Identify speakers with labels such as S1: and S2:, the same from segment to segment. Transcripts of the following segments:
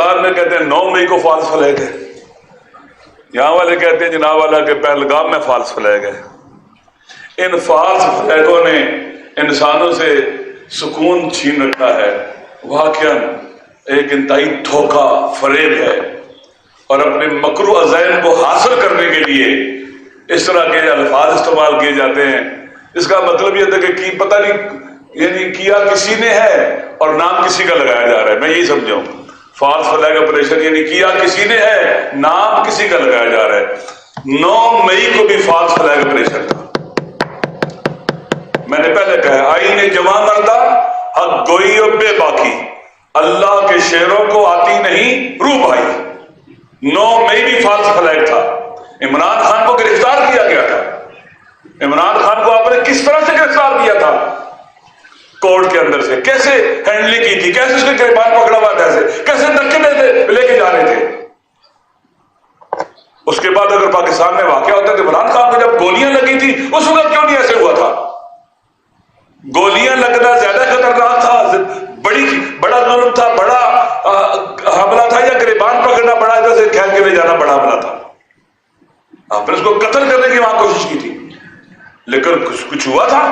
S1: پاکستان میں کہتے ہیں 9 مئی کو فالس فلیگ ہے، یہاں والے کہتے ہیں جناب والا کہ پہلگام میں فالس فلیگ ہے۔ ان فالس فلیگوں نے انسانوں سے سکون چھین رکھا ہے، واقعاً ایک انتہائی دھوکہ فریب ہے، اور اپنے مکرو عزائم کو حاصل کرنے کے لیے اس طرح کے الفاظ استعمال کیے جاتے ہیں۔ اس کا مطلب یہ تھا کہ پتہ نہیں یعنی کیا کسی نے ہے اور نام کسی کا لگایا جا رہا ہے، میں یہی سمجھا ہوں۔ فالس فلیگ آپریشن یعنی کیا کسی نے ہے، نام کسی کا لگایا جا رہا ہے۔ 9 مئی کو بھی فالس فلیگ آپریشن تھا۔ میں نے پہلے کہا آئین جمع مردہ حق گوئی اور بے باکی، اللہ کے شعروں کو آتی نہیں روح بھائی۔ 9 مئی بھی فالس فلیگ تھا۔ عمران خان کو گرفتار کیا گیا تھا۔ عمران خان کو آپ نے کس طرح سے گرفتار کیا تھا؟ کورٹ کے اندر سے کیسے ہینڈلنگ کی تھی، کیسے اس کے گریبان پکڑا ہوا تھا، کیسے دھکے لے کے جا رہے تھے۔ اس کے بعد اگر پاکستان میں واقعہ ہوتا تو عمران خان کو جب گولیاں لگی تھی اس وقت کیوں نہیں ایسے ہوا تھا؟ گولیاں لگنا زیادہ خطرناک تھا، بڑا ظلم تھا، بڑا حملہ تھا، یا گریبان پکڑنا بڑا جیسے کھیل کے لے جانا بڑا حملہ تھا؟ آپ نے اس کو قتل کرنے کی وہاں کوشش کی تھی، لیکن کچھ ہوا تھا؟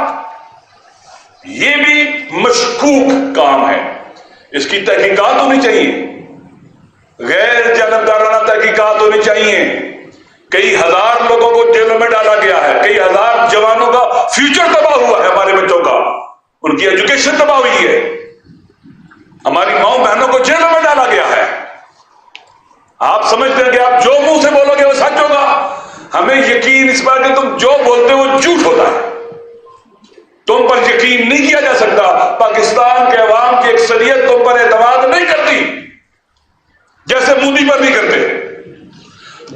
S1: یہ بھی مشکوک کام ہے، اس کی تحقیقات ہونی چاہیے، غیر جانبدارانہ تحقیقات ہونی چاہیے۔ کئی ہزار لوگوں کو جیلوں میں ڈالا گیا ہے، کئی ہزار جوانوں کا فیوچر تباہ ہوا ہے، ہمارے بچوں کا، ان کی ایجوکیشن تباہ ہوئی ہے، ہماری ماؤں بہنوں کو جیلوں میں ڈالا گیا ہے۔ آپ سمجھتے ہیں کہ آپ جو منہ سے بولو گے وہ سچ ہوگا؟ ہمیں یقین اس بات کہ تم جو بولتے ہو وہ جھوٹ ہوتا ہے، تم پر یقین نہیں کیا جا سکتا۔ پاکستان کے عوام کی اکثریت تم پر اعتماد نہیں کرتی، جیسے مودی پر نہیں کرتے۔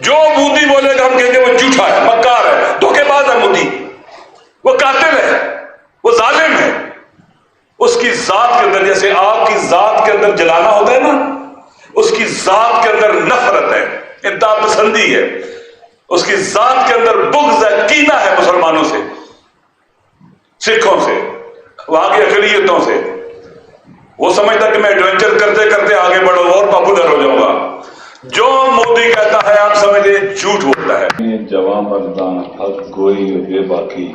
S1: جو مودی بولے گا ہم کہیں گے وہ جھوٹا ہے، مکار ہے، دھوکے باز ہے، مودی وہ قاتل ہے، وہ ظالم ہے۔ اس کی ذات کے اندر جیسے آگ کی ذات کے اندر جلانا ہوتا ہے نا، اس کی ذات کے اندر نفرت ہے، انتہا پسندی ہے، اس کی ذات کے اندر بغض ہے، کینہ ہے مسلمانوں سے، سکھوں سے، وہاں کی اقلیتوں سے۔ وہ سمجھتا کہ میں ایڈونچر کرتے کرتے آگے بڑھوں اور پاپولر ہو جاؤں گا۔ جو مودی کہتا ہے آپ سمجھے جھوٹ بولتا ہے۔
S2: جواں مردان حق گوئی بے باکی،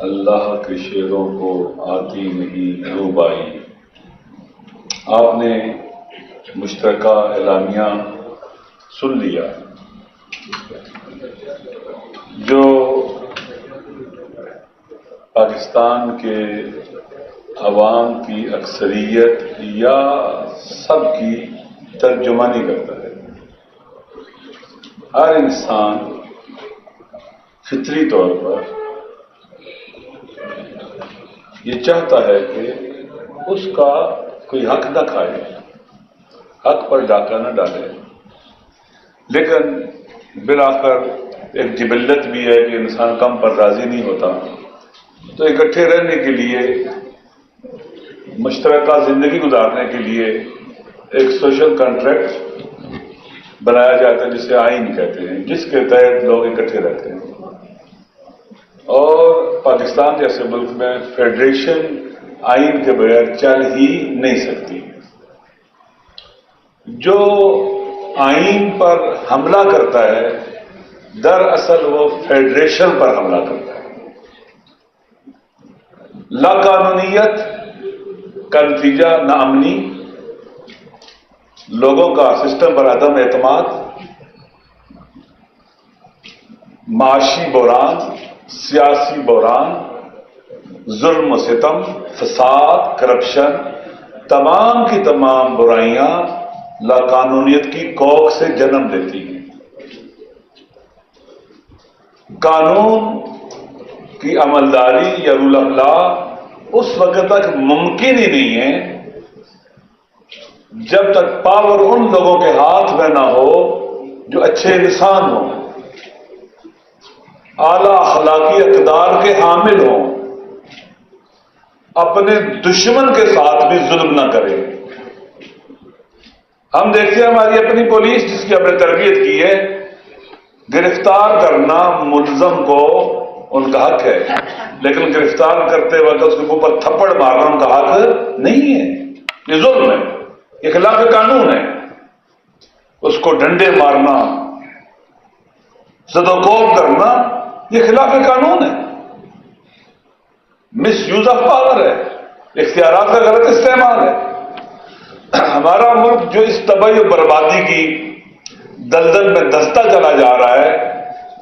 S2: اللہ کے شعروں کو آتی نہیں روبائی۔ آپ نے مشترکہ اعلامیہ سن لیا جو پاکستان کے عوام کی اکثریت یا سب کی ترجمانی کرتا ہے۔ ہر انسان فطری طور پر یہ چاہتا ہے کہ اس کا کوئی حق نہ کھائے، حق پر ڈاکہ نہ ڈالے، لیکن بالآخر ایک جبلت بھی ہے کہ انسان کم پر راضی نہیں ہوتا، تو اکٹھے رہنے کے لیے، مشترکہ زندگی گزارنے کے لیے ایک سوشل کانٹریکٹ بنایا جاتا ہے جسے آئین کہتے ہیں، جس کے تحت لوگ اکٹھے رہتے ہیں۔ اور پاکستان جیسے ملک میں فیڈریشن آئین کے بغیر چل ہی نہیں سکتی۔ جو آئین پر حملہ کرتا ہے دراصل وہ فیڈریشن پر حملہ کرتا ہے۔ لا قانونیت کا نتیجہ ناامنی، لوگوں کا سسٹم پر عدم اعتماد، معاشی بحران، سیاسی بحران، ظلم و ستم، فساد، کرپشن، تمام کی تمام برائیاں لا قانونیت کی کوکھ سے جنم لیتی ہیں۔ قانون کی عملداری یا رول آف لا اس وقت تک ممکن ہی نہیں ہے جب تک پاور ان لوگوں کے ہاتھ میں نہ ہو جو اچھے انسان ہوں، اعلی اخلاقی اقدار کے حامل ہوں، اپنے دشمن کے ساتھ بھی ظلم نہ کرے۔ ہم دیکھتے ہیں ہماری اپنی پولیس جس کی ہم نے تربیت کی ہے، گرفتار کرنا ملزم کو ان کا حق ہے، لیکن گرفتار کرتے وقت اس کے اوپر تھپڑ مارنا ان کا حق نہیں ہے، یہ ظلم ہے، یہ خلاف قانون ہے۔ اس کو ڈنڈے مارنا، زدوکوب کرنا، یہ خلاف قانون ہے، مس یوز آف پاور ہے، اختیارات کا غلط استعمال ہے۔ ہمارا ملک جو اس تباہی و بربادی کی دلدل میں دھستا چلا جا رہا ہے،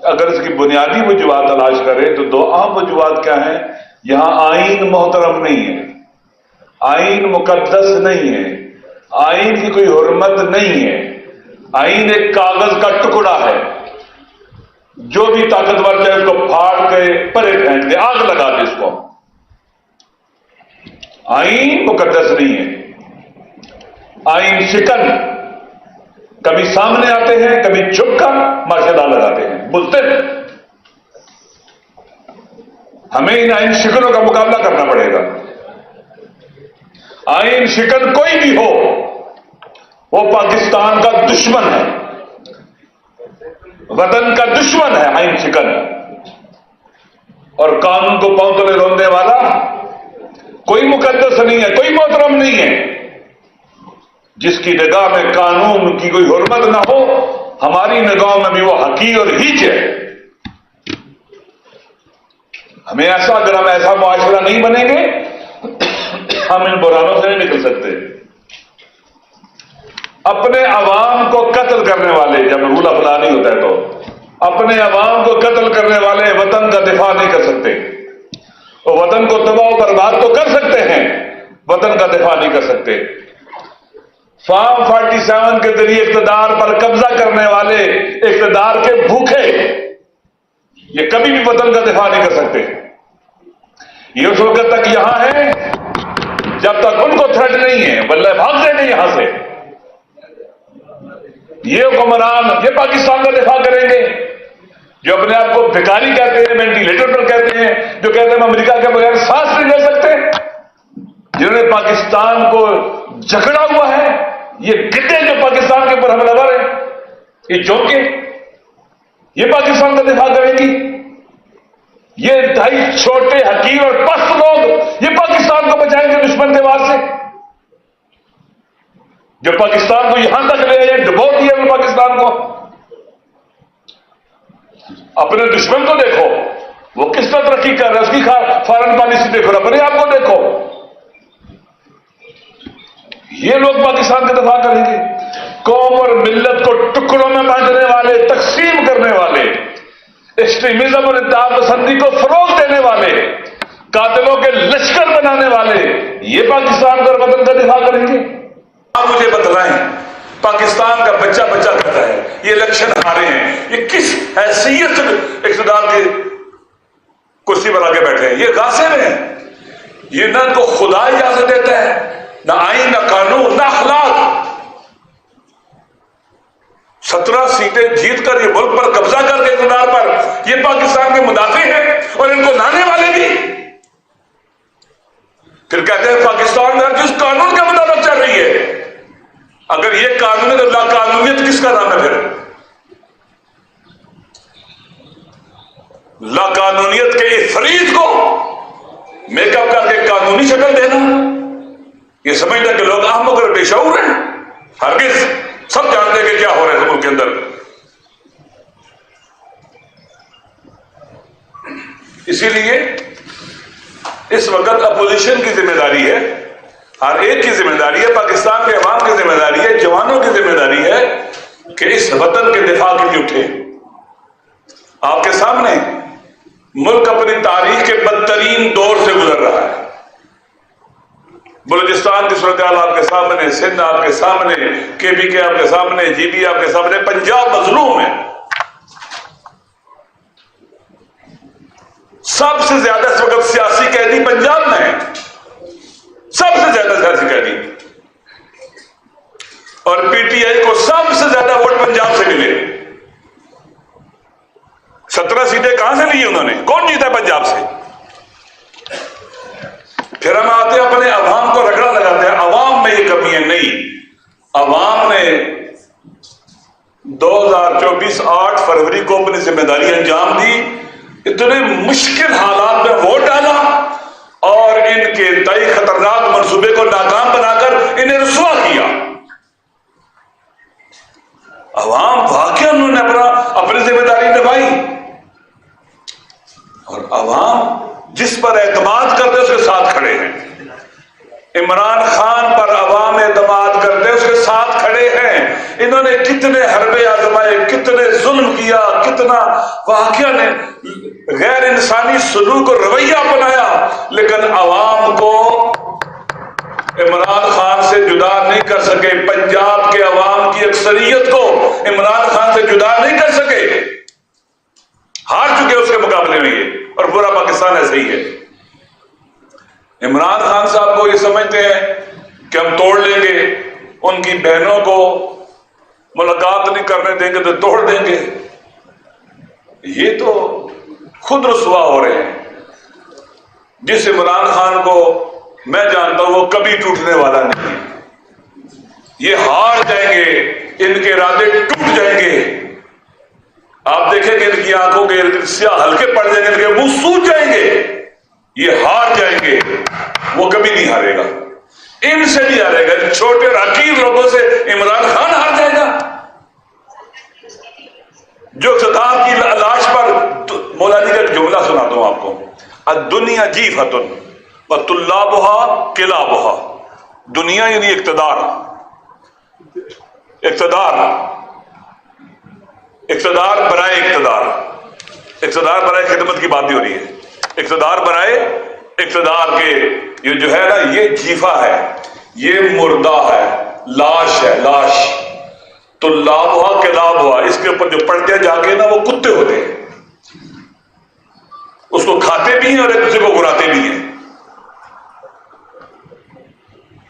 S2: اگر اس کی بنیادی وجوہات تلاش کریں تو دو اہم وجوہات کیا ہیں؟ یہاں آئین محترم نہیں ہے، آئین مقدس نہیں ہے، آئین کی کوئی حرمت نہیں ہے، آئین ایک کاغذ کا ٹکڑا ہے، جو بھی طاقتور چاہے اس کو پھاڑ کے پرے پھینک دے، آگ لگا دے اس کو۔ آئین مقدس نہیں ہے، آئین شکن، کبھی سامنے آتے ہیں، کبھی چھپ کر ماشاءاللہ لگاتے ہیں، بولتے ہیں۔ ہمیں ان آئین شکنوں کا مقابلہ کرنا پڑے گا۔ آئین شکن کوئی بھی ہو، وہ پاکستان کا دشمن ہے، وطن کا دشمن ہے آئین شکن، اور قانون کو پاؤں تلے روندنے والا کوئی مقدس نہیں ہے، کوئی محترم نہیں ہے۔ جس کی نگاہ میں قانون کی کوئی حرمت نہ ہو، ہماری نگاہ میں بھی وہ حقیر اور ہیچ ہے۔ ہم ایسا معاشرہ نہیں بنیں گے، ہم ان بحرانوں سے نہیں نکل سکتے۔ اپنے عوام کو قتل کرنے والے، جب رول آف لا نہیں ہوتا ہے تو اپنے عوام کو قتل کرنے والے وطن کا دفاع نہیں کر سکتے۔ وہ وطن کو تباہ و برباد تو کر سکتے ہیں، وطن کا دفاع نہیں کر سکتے۔ فارم 47 کے ذریعے اقتدار پر قبضہ کرنے والے، اقتدار کے بھوکے، یہ کبھی بھی وطن کا دفاع نہیں کر سکتے۔ یہ اس وقت تک یہاں ہے جب تک ان کو تھریٹ نہیں ہے، بلے بھاگتے نہیں یہاں سے۔ یہ حکمران یہ پاکستان کا دفاع کریں گے جو اپنے آپ کو بھکاری کہتے ہیں، وینٹیلیٹر پر کہتے ہیں، جو کہتے ہیں ہم امریکہ کے بغیر سانس نہیں لے سکتے، جنہوں نے پاکستان کو جکڑا ہوا ہے، یہ گڈے جو پاکستان کے اوپر حملہ آور ہیں، یہ چونکے، یہ پاکستان کا دفاع کریں گی؟ یہ انتہائی چھوٹے حقیر اور پست لوگ یہ پاکستان کو بچائیں گے دشمن کے وار سے، جو پاکستان کو یہاں تک لے آئے، ڈبو دیا وہ پاکستان کو۔ اپنے دشمن کو دیکھو، وہ کس طرح ترقی کر رہا ہے، اس کی فارن پالیسی دیکھو، اپنے آپ کو دیکھو۔ یہ لوگ پاکستان کا دفاع کریں گے؟ قوم اور ملت کو ٹکڑوں میں بانٹنے والے، تقسیم کرنے والے، ایکسٹریمزم اور انتہا پسندی کو فروغ دینے والے، قاتلوں کے لشکر بنانے والے، یہ پاکستان کا اور وطن کا دفاع کریں گے؟
S1: آپ مجھے بتلائیں، پاکستان کا بچہ بچہ کہتا ہے یہ الیکشن ہارے ہیں، یہ کس حیثیت اقتدار کی کرسی پر آگے بیٹھے ہیں؟ یہ غاصب ہیں، یہ نہ ان کو خدا اجازت دیتا ہے، نہ آئین، نہ قانون، نہ اخلاق۔ 17 سیٹیں جیت کر یہ ملک پر قبضہ کر کے اقتدار پر، یہ پاکستان کے مدافع ہیں اور ان کو لانے والے بھی۔ پھر کہتے ہیں پاکستان میں جس قانون کے مطابق چل رہی ہے۔ اگر یہ قانون ہے تو لا قانونیت کس کا نام ہے؟ پھر لا قانونیت کے افریت کو میک اپ کر کے قانونی شکل دینا، یہ سمجھنا کہ لوگ احمق اور بے شعور ہیں؟ ہرگز، سب جانتے ہیں کہ کیا ہو رہا ہے ملک کے اندر۔ اسی لیے اس وقت اپوزیشن کی ذمہ داری ہے، ہر ایک کی ذمہ داری ہے، پاکستان کے عوام کی ذمہ داری ہے، جوانوں کی ذمہ داری ہے کہ اس وطن کے دفاع کے لیے اٹھے۔ آپ کے سامنے ملک اپنی تاریخ کے بدترین دور سے گزر رہا ہے۔ بلوچستان کی صورتحال آپ کے سامنے، سندھ آپ کے سامنے، کے پی کے آپ کے سامنے، جی بی آپ کے سامنے، پنجاب مظلوم ہے۔ سب سے زیادہ اس وقت سیاسی قیدی پنجاب میں ہے، سب سے زیادہ سیاسی قیدی، اور پی ٹی آئی کو سب سے زیادہ ووٹ پنجاب سے ملے۔ 17 سیٹیں کہاں سے لی انہوں نے؟ کون جیتا پنجاب سے؟ پھر ہم آتے ہیں اپنے عوام کو رگڑا لگاتے ہیں، عوام میں یہ کمیاں نہیں۔ عوام نے 2024 8 فروری کو اپنی ذمہ داری انجام دی، اتنے مشکل حالات میں ووٹ ڈالا اور ان کے انتہائی خطرناک منصوبے کو ناکام بنا کر انہیں رسوا کیا۔ عوام واقعی انہوں نے اپنی ذمہ داری نبھائی، اور عوام جس پر اعتماد کرتے اس کے ساتھ کھڑے ہیں۔ عمران خان پر عوام اعتماد کرتے اس کے ساتھ کھڑے ہیں۔ انہوں نے کتنے حربے آزمائے، کتنے ظلم کیا، کتنا واقعہ نے غیر انسانی سلوک اور رویہ اپنایا، لیکن عوام کو عمران خان سے جدا نہیں کر سکے۔ پنجاب کے عوام کی اکثریت کو عمران خان سے جدا نہیں کر سکے، ہار چکے اس کے مقابلے میں یہ، اور پورا پاکستان ایسے ہی ہے۔ عمران خان صاحب کو یہ سمجھتے ہیں کہ ہم توڑ لیں گے، ان کی بہنوں کو ملاقات نہیں کرنے دیں گے تو توڑ دیں گے۔ یہ تو خود رسوا ہو رہے ہیں۔ جس عمران خان کو میں جانتا ہوں وہ کبھی ٹوٹنے والا نہیں، یہ ہار جائیں گے، ان کے ارادے ٹوٹ جائیں گے۔ آپ دیکھیں گے ان کی آنکھوں کے سیاہ ہلکے پڑ جائیں گے، ان کے منہ سوج جائیں گے، یہ ہار جائیں گے۔ وہ کبھی نہیں ہارے گا، ان سے بھی ہارے گا، ان چھوٹے اور حقیر لوگوں سے عمران خان ہار جائے گا۔ جو اقتدار کی لاش پر مولا علی کا ایک جملہ سناتا ہوں آپ کو، الدنیا جیفتن وطلابها کلابها۔ دنیا یعنی اقتدار، اقتدار برائے اقتدار برائے خدمت کی بات نہیں ہو رہی ہے، اقتدار برائے اقتدار کے یہ جو ہے نا، یہ جیفا ہے، یہ مردہ ہے، لاش ہے، لاش۔ تو لاب ہوا کہ لاب ہوا، اس کے اوپر جو پڑتے ہیں جا کے نا وہ کتے ہوتے ہیں، اس کو کھاتے بھی ہیں اور ایک دوسرے کو گراتے بھی ہیں۔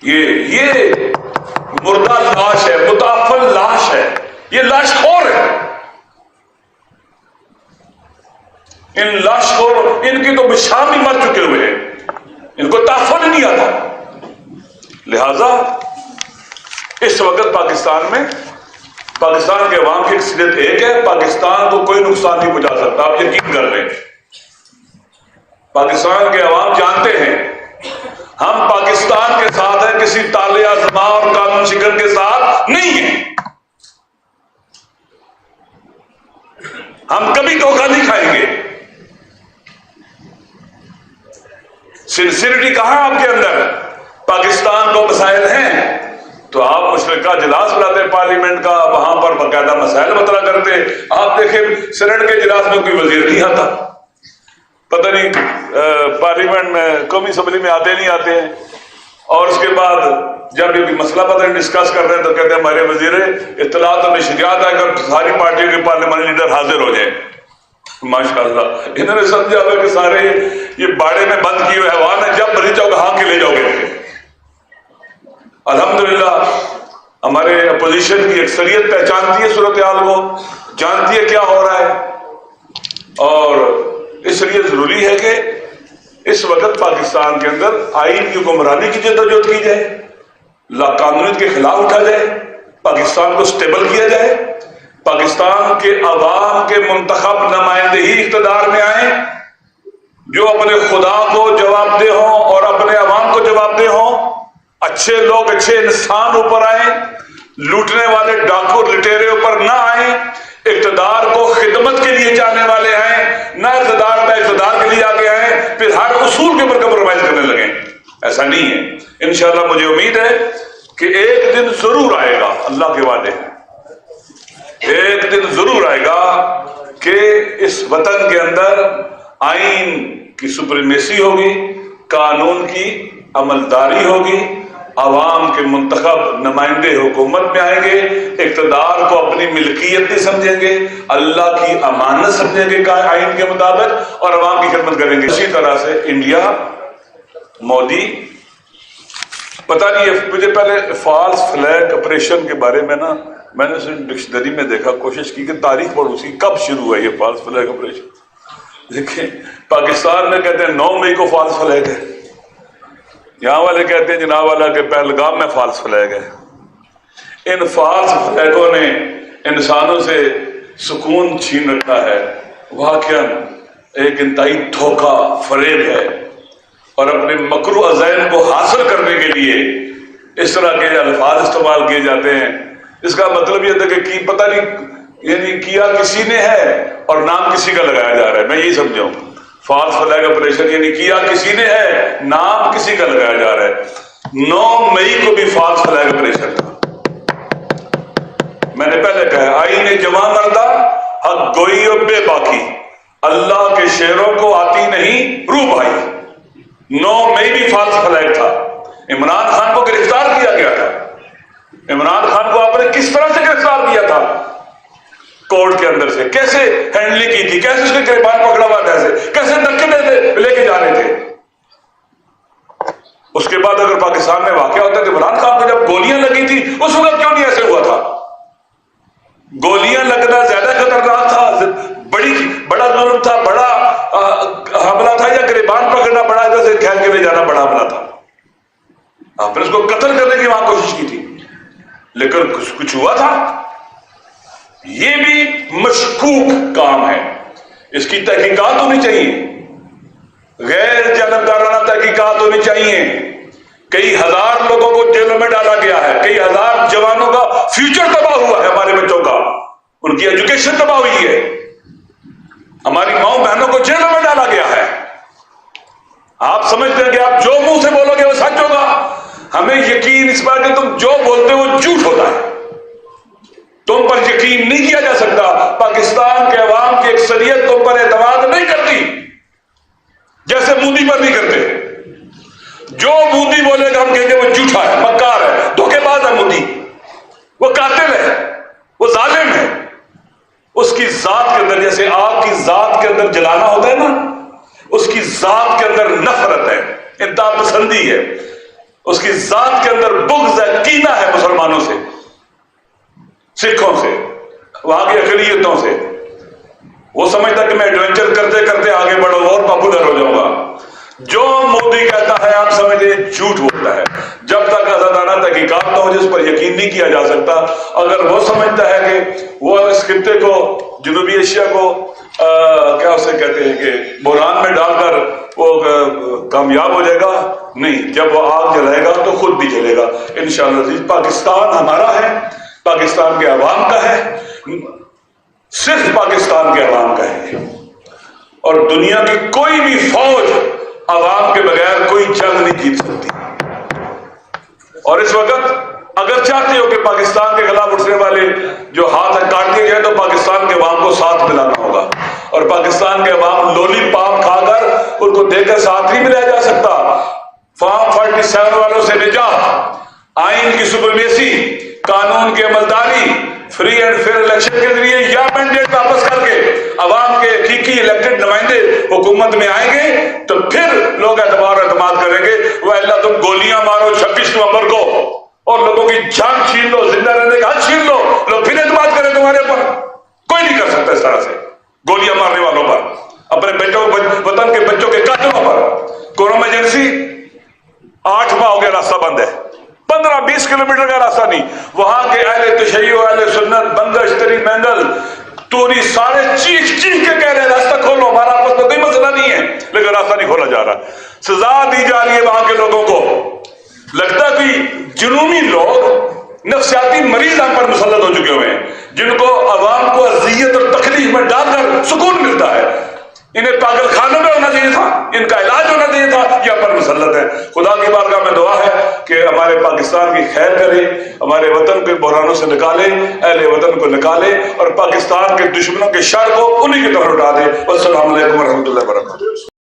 S1: یہ مردہ لاش ہے، متعفن لاش ہے، یہ لاش خور ہے۔ ان لاش خور، ان کی تو بشام بھی مر چکے ہوئے ہیں، ان کو تعفن نہیں آتا۔ لہذا اس وقت پاکستان کے عوام کی اکثریت ایک ہے، پاکستان کو کوئی نقصان نہیں پہنچا سکتا، آپ یقین کر لیں۔ پاکستان کے عوام جانتے ہیں ہم پاکستان کے ساتھ ہیں، کسی تالے آزما اور قانون شکن کے ساتھ نہیں ہیں۔ ہم کبھی دھوکہ نہیں کھائیں گے۔ سنسیئرٹی کہاں آپ کے اندر؟ پاکستان کو مسائل ہیں تو آپ مشترکہ اجلاس بلاتے پارلیمنٹ کا، وہاں پر باقاعدہ مسائل مطرح کرتے۔ آپ دیکھیں سینٹ کے اجلاس میں کوئی وزیر نہیں آتا، پتہ نہیں پارلیمنٹ میں قومی اسمبلی میں آتے نہیں آتے ہیں، اور اس کے بعد جب یہ مسئلہ پتہ نہیں ڈسکس کر رہے ہیں تو کہتے ہیں ہمارے وزیر اطلاعات اور نشریات آئے کر ساری پارٹیوں کے پارلیمانی لیڈر حاضر ہو جائیں۔ ماشاءاللہ انہوں نے سمجھا ہوا کہ سارے یہ باڑے میں بند کیے ہوئے حیوان ہیں، جب بری چاہو ہاں کے لے جاؤ گے۔ الحمدللہ ہمارے اپوزیشن کی اکثریت پہچانتی ہے صورتحال کو، جانتی ہے کیا ہو رہا ہے، اور اس لیے ضروری ہے کہ اس وقت پاکستان کے اندر آئین کی حکمرانی کی جدوجہد کی جائے، لا قانونیت کے خلاف اٹھا جائے، پاکستان کو سٹیبل کیا جائے، پاکستان کے عوام کے منتخب نمائندے ہی اقتدار میں آئیں، جو اپنے خدا کو جواب دہ ہوں اور اپنے عوام کو جواب دہ ہوں۔ اچھے لوگ، اچھے انسان اوپر آئیں، لوٹنے والے ڈاکو لٹیرے اوپر نہ آئیں، اقتدار کو خدمت کے لیے جانے والے آئیں، نہ اقتدار کے لیے آگے آئیں پھر ہر اصول کے اوپر کمپرومائز کرنے لگیں۔ ایسا نہیں ہے۔ انشاءاللہ مجھے امید ہے کہ ایک دن ضرور آئے گا، اللہ کے وعدے ہیں، ایک دن ضرور آئے گا کہ اس وطن کے اندر آئین کی سپریمیسی ہوگی، قانون کی عملداری ہوگی، عوام کے منتخب نمائندے حکومت میں آئیں گے، اقتدار کو اپنی ملکیت نہیں سمجھیں گے، اللہ کی امانت سمجھیں گے آئین کے مطابق، اور عوام کی خدمت کریں گے۔ اسی طرح سے انڈیا، مودی، پتہ نہیں مجھے پہلے فالس فلیگ آپریشن کے بارے میں نا میں نے ڈکشنری میں دیکھا، کوشش کی کہ تاریخ پڑھوں سی کب شروع ہوا یہ فالس فلیگ آپریشن۔ دیکھیں پاکستان میں کہتے ہیں 9 مئی کو فالس فلیگ ہے، یہاں والے کہتے ہیں جناب والا کہ پہلگام میں فالس فلیگ ہے۔ ان فالس فلیگوں نے انسانوں سے سکون چھین رکھا ہے، واقعاً ایک انتہائی دھوکہ فریب ہے، اور اپنے مکروہ عزائم کو حاصل کرنے کے لیے اس طرح کے الفاظ استعمال کیے جاتے ہیں اس کا مطلب یہ تھا کہ پتہ نہیں یعنی کیا کسی نے ہے اور نام کسی کا لگایا جا رہا ہے. میں یہی سمجھا ہوں فالس فلیگ آپریشن یعنی کیا کسی نے ہے نام کسی کا لگایا جا رہا ہے. 9 مئی کو بھی فالس فلیگ آپریشن تھا. میں نے پہلے کہا آئین جوان مردہ حق گوئی و بے باکی اللہ کے شعروں کو آتی نہیں روح بھائی. 9 مئی بھی فالس فلیگ تھا. عمران خان کو گرفتار کیا گیا تھا. عمران خان کو آپ نے کس طرح سے گرفتار کیا تھا کورٹ کے اندر سے, کیسے ہینڈلنگ کی تھی, کیسے اس کے گریبان پکڑا ہوا تھا, کیسے دھکے لے کے جا رہے تھے. اس کے بعد اگر پاکستان میں واقعہ ہوتا تو عمران خان کو جب گولیاں لگی تھی اس وقت کیوں نہیں ایسے ہوا تھا؟ گولیاں لگنا زیادہ خطرناک تھا, بڑا ظلم تھا, بڑا حملہ تھا, یا گریبان پکڑنا بڑا جیسے کھیل کے لے جانا بڑا حملہ تھا؟ آپ نے اس کو قتل کرنے کی وہاں کوشش کی تھی لیکن کچھ ہوا تھا. یہ بھی مشکوک کام ہے, اس کی تحقیقات ہونی چاہیے, غیر جانبدارانہ تحقیقات ہونی چاہیے. کئی ہزار لوگوں کو جیلوں میں ڈالا گیا ہے, کئی ہزار جوانوں کا فیوچر تباہ ہوا ہے, ہمارے بچوں کا, ان کی ایجوکیشن تباہ ہوئی ہے, ہماری ماؤں بہنوں کو جیلوں میں ڈالا گیا ہے. آپ سمجھتے ہیں کہ آپ جو منہ سے بولو گے وہ سچ ہوگا. ہمیں یقین اس بات کہ تم جو بولتے ہو وہ جھوٹ ہوتا ہے, تم پر یقین نہیں کیا جا سکتا. پاکستان کے عوام کی اکثریت تم پر اعتماد نہیں کرتی جیسے مودی پر نہیں کرتے. جو مودی بولے گا ہم کہیں گے وہ جھوٹا ہے, مکار ہے, دھوکے باز ہے مودی, وہ قاتل ہے, وہ ظالم ہے. اس کی ذات کے اندر جیسے آگ کی ذات کے اندر جلانا ہوتا ہے نا, اس کی ذات کے اندر نفرت ہے, انتہا پسندی ہے, اس کی ذات کے اندر بغض ہے, کینہ ہے مسلمانوں سے, سکھوں سے, وہاں کی اقلیتوں سے. وہ سمجھتا کہ میں ایڈونچر کرتے کرتے آگے بڑھوں اور پاپولر ہو جاؤں گا. جو مودی کہتا ہے آپ سمجھتے جھوٹ بولتا ہے. جب تک آزادانہ تحقیقات نہ ہو جس پر یقین نہیں کیا جا سکتا. اگر وہ سمجھتا ہے کہ وہ اس خطے کو, جنوبی ایشیا کو کیا اسے کہتے ہیں کہ بحران میں ڈال کر وہ کامیاب ہو جائے گا, نہیں. جب وہ آگ جلائے گا تو خود بھی جلے گا انشاءاللہ. پاکستان ہمارا ہے, پاکستان کے عوام کا ہے, صرف پاکستان کے عوام کا ہے, اور دنیا کی کوئی بھی فوج عوام کے بغیر کوئی جنگ نہیں جیت سکتی. اور اس وقت اگر چاہتے ہو کہ پاکستان کے خلاف اٹھنے والے جو ہاتھ کاٹ دیے جائے تو پاکستان کے عوام کو ساتھ ملانا ہوگا. اور پاکستان کے عوام لولی پاپ کھا کر ان کو دے کر ساتھ نہیں ملایا جا سکتا. فارم 47 والوں سے نجات, آئین کی سپریمیسی, قانون کی عملداری, فری اینڈ فیئر الیکشن کے ذریعے یا مینڈیٹ واپس کر کے عوام کے حقیقی الیکٹڈ نمائندے حکومت میں آئیں گے تو پھر لوگ اعتماد کریں گے. وہ اللہ تم گولیاں مارو 26 نومبر کو اور لوگوں کی جان چھین لو, زندہ رہنے کا حق چھین لو, لوگ پھر اعتماد کریں تمہارے اوپر. کوئی نہیں کر سکتا اس طرح سے گولیاں مارنے والوں پر, اپنے بچوں وطن کے بچوں کے قاتلوں پر. کورونا ایجنسی 8 ماہ ہو گیا راستہ بند ہے, 15-20 کلومیٹر کا راستہ نہیں. وہاں کے اہل تشیع, اہل سنت, بنگش, تری مینگل, توری سارے چیخ کے کہہ رہے ہیں راستہ کھولو, ہمارا آپس میں کوئی مسئلہ نہیں ہے, لیکن راستہ نہیں کھولا جا رہا. سزا دی جا رہی ہے وہاں کے لوگوں کو. لگتا کہ جنونی لوگ نفسیاتی مریض ہم پر مسلط ہو چکے ہوئے ہیں, جن کو عوام کو اذیت اور تکلیف میں ڈال کر سکون ملتا ہے. انہیں پاگل خانوں میں ہونا چاہیے تھا, ان کا علاج ہونا چاہیے تھا, یہ پر مسلط ہے. خدا کی بارگاہ میں دعا ہے کہ ہمارے پاکستان کی خیر کرے, ہمارے وطن کے بحرانوں سے نکالے, اہل وطن کو نکالے, اور پاکستان کے دشمنوں کے شر کو انہی کی طرف اٹھا دے. والسلام علیکم ورحمۃ اللہ وبرکاتہ.